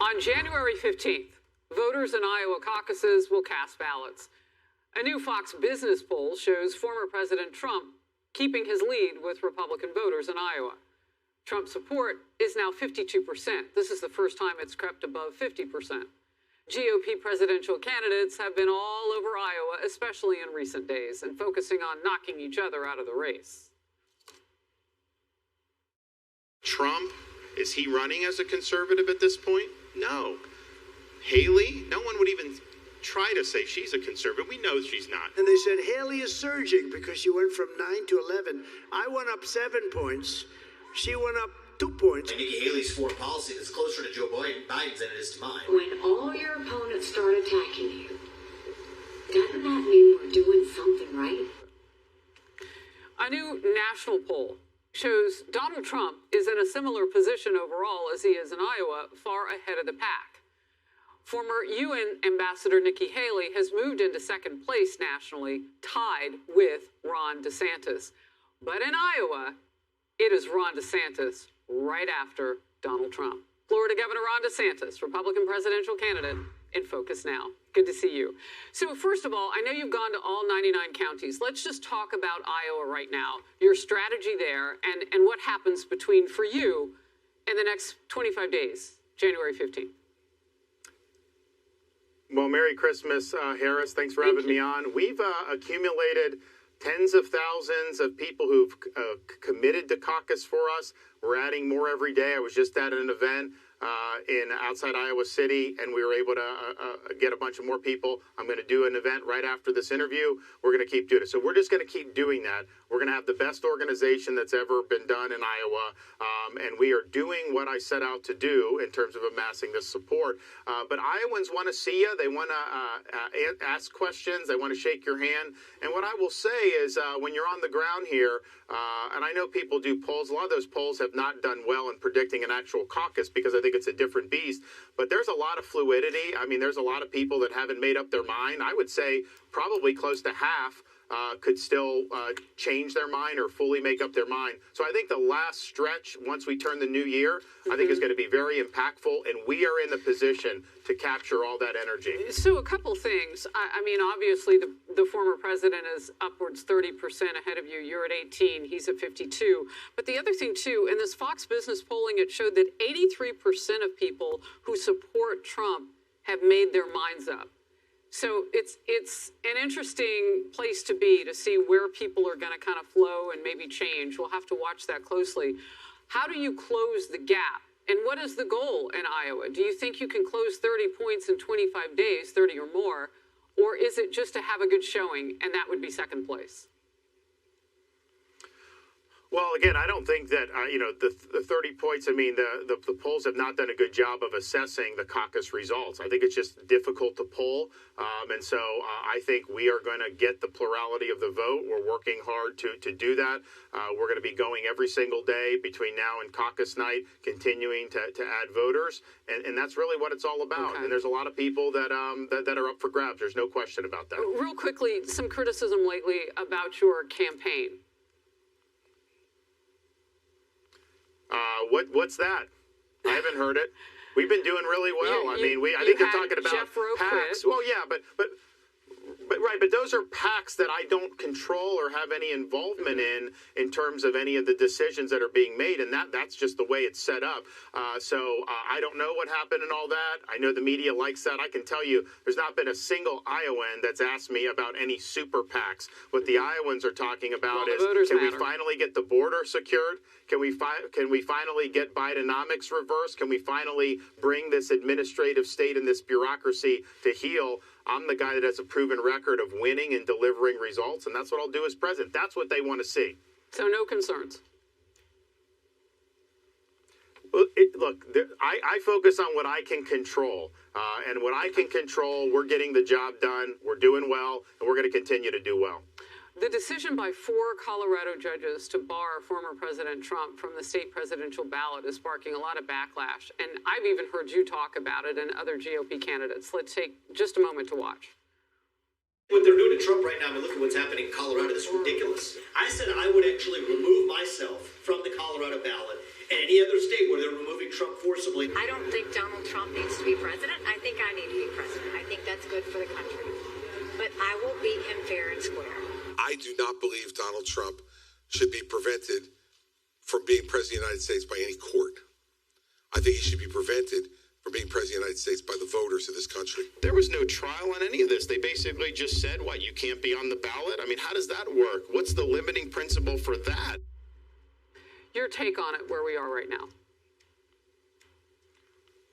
On January 15th, voters in Iowa caucuses will cast ballots. A new Fox Business poll shows former President Trump keeping his lead with Republican voters in Iowa. Trump's support is now 52%. This is the first time it's crept above 50%. GOP presidential candidates have been all over Iowa, especially in recent days, and focusing on knocking each other out of the race. Trump, is he running as a conservative at this point? No. Haley, no one would even try to say she's a conservative. We know she's not. And they said Haley is surging because she went from 9 to 11. I went up 7 points. She went up 2 points. And Nikki Haley's foreign policy is closer to Joe Biden's than it is to mine. When all your opponents start attacking you, doesn't that mean we're doing something right? A new national poll shows Donald Trump is in a similar position overall as he is in Iowa, far ahead of the pack. Former UN Ambassador Nikki Haley has moved into second place nationally, tied with Ron DeSantis. But in Iowa, it is Ron DeSantis right after Donald Trump. Florida Governor Ron DeSantis, Republican presidential candidate, in focus now. Good to see you. So first of all, I know you've gone to all 99 counties. Let's just talk about Iowa right now, your strategy there, and what happens for you in the next 25 days, January 15th. Well, Merry Christmas, Harris. Thanks for having me on. We've accumulated tens of thousands of people who've committed to caucus for us. We're adding more every day. I was just at an event in outside Iowa City, and we were able to get a bunch of more people. I'm going to do an event right after this interview. We're going to keep doing it. So we're just going to keep doing that. We're going to have the best organization that's ever been done in Iowa, and we are doing what I set out to do in terms of amassing this support. But Iowans want to see you. They want to ask questions. They want to shake your hand. And what I will say is when you're on the ground here, and I know people do polls, a lot of those polls have not done well in predicting an actual caucus because I think it's a different beast. But there's a lot of fluidity. I mean, there's a lot of people that haven't made up their mind. I would say probably close to half could still change their mind or fully make up their mind. So I think the last stretch, once we turn the new year, I think is going to be very impactful, and we are in the position to capture all that energy. So a couple things. I mean, obviously, the former president is upwards 30% ahead of you. You're at 18. He's at 52. But the other thing, too, in this Fox Business polling, it showed that 83% of people who support Trump have made their minds up. So it's an interesting place to be, to see where people are going to kind of flow and maybe change. We'll have to watch that closely. How do you close the gap? And what is the goal in Iowa? Do you think you can close 30 points in 25 days, 30 or more? Or is it just to have a good showing, and that would be second place? Well, again, I don't think that, the 30 points, I mean, the polls have not done a good job of assessing the caucus results. I think it's just difficult to poll. And so I think we are going to get the plurality of the vote. We're working hard to do that. We're going to be going every single day between now and caucus night, continuing to add voters. And that's really what it's all about. Okay. And there's a lot of people that are up for grabs. There's no question about that. Real quickly, some criticism lately about your campaign. What's that? I haven't heard it. We've been doing really well. I think they're talking about PACs. Well, yeah, but those are PACs that I don't control or have any involvement in terms of any of the decisions that are being made, and that's just the way it's set up. So I don't know what happened and all that. I know the media likes that. I can tell you there's not been a single Iowan that's asked me about any super PACs. What the Iowans are talking about is, can we finally get the border secured? Can we finally get Bidenomics reversed? Can we finally bring this administrative state and this bureaucracy to heel? I'm the guy that has a proven record of winning and delivering results, and that's what I'll do as president. That's what they want to see. So no concerns? Well, I focus on what I can control. And what I can control, we're getting the job done, we're doing well, and we're going to continue to do well. The decision by 4 Colorado judges to bar former President Trump from the state presidential ballot is sparking a lot of backlash. And I've even heard you talk about it and other GOP candidates. Let's take just a moment to watch. What they're doing to Trump right now, I mean, look at what's happening in Colorado. This is ridiculous. I said I would actually remove myself from the Colorado ballot and any other state where they're removing Trump forcibly. I don't think Donald Trump needs to be president. I think I need to be president. I think that's good for the country. But I will beat him fair and square. I do not believe Donald Trump should be prevented from being president of the United States by any court. I think he should be prevented from being president of the United States by the voters of this country. There was no trial on any of this. They basically just said, what, you can't be on the ballot? I mean, how does that work? What's the limiting principle for that? Your take on it, where we are right now.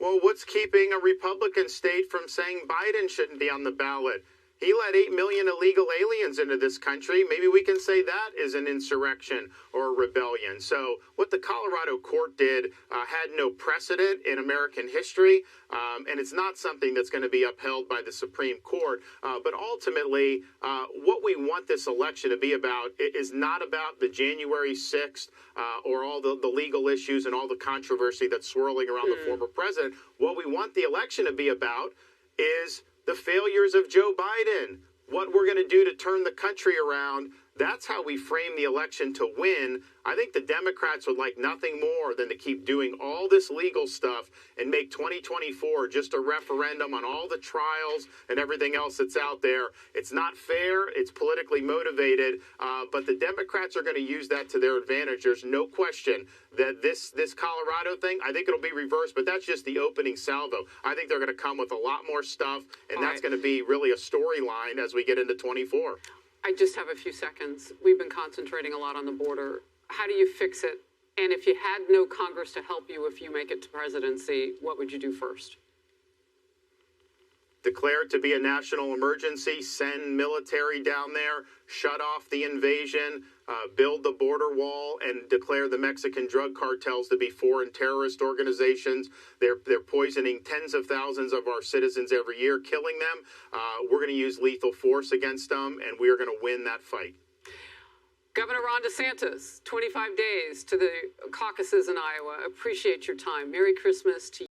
Well, what's keeping a Republican state from saying Biden shouldn't be on the ballot? He let 8 million illegal aliens into this country. Maybe we can say that is an insurrection or a rebellion. So what the Colorado court did had no precedent in American history, and it's not something that's going to be upheld by the Supreme Court. But ultimately, what we want this election to be about is not about the January 6th or all the legal issues and all the controversy that's swirling around the former president. What we want the election to be about is the failures of Joe Biden, what we're going to do to turn the country around. That's how we frame the election to win. I think the Democrats would like nothing more than to keep doing all this legal stuff and make 2024 just a referendum on all the trials and everything else that's out there. It's not fair. It's politically motivated. But the Democrats are going to use that to their advantage. There's no question that this Colorado thing, I think it'll be reversed, but that's just the opening salvo. I think they're going to come with a lot more stuff, and that's going to be really a storyline as we get into 24. I just have a few seconds. We've been concentrating a lot on the border. How do you fix it? And if you had no Congress to help you if you make it to presidency, what would you do first? Declare it to be a national emergency, send military down there, shut off the invasion, build the border wall, and declare the Mexican drug cartels to be foreign terrorist organizations. They're poisoning tens of thousands of our citizens every year, killing them. We're going to use lethal force against them, and we are going to win that fight. Governor Ron DeSantis, 25 days to the caucuses in Iowa. Appreciate your time. Merry Christmas to you.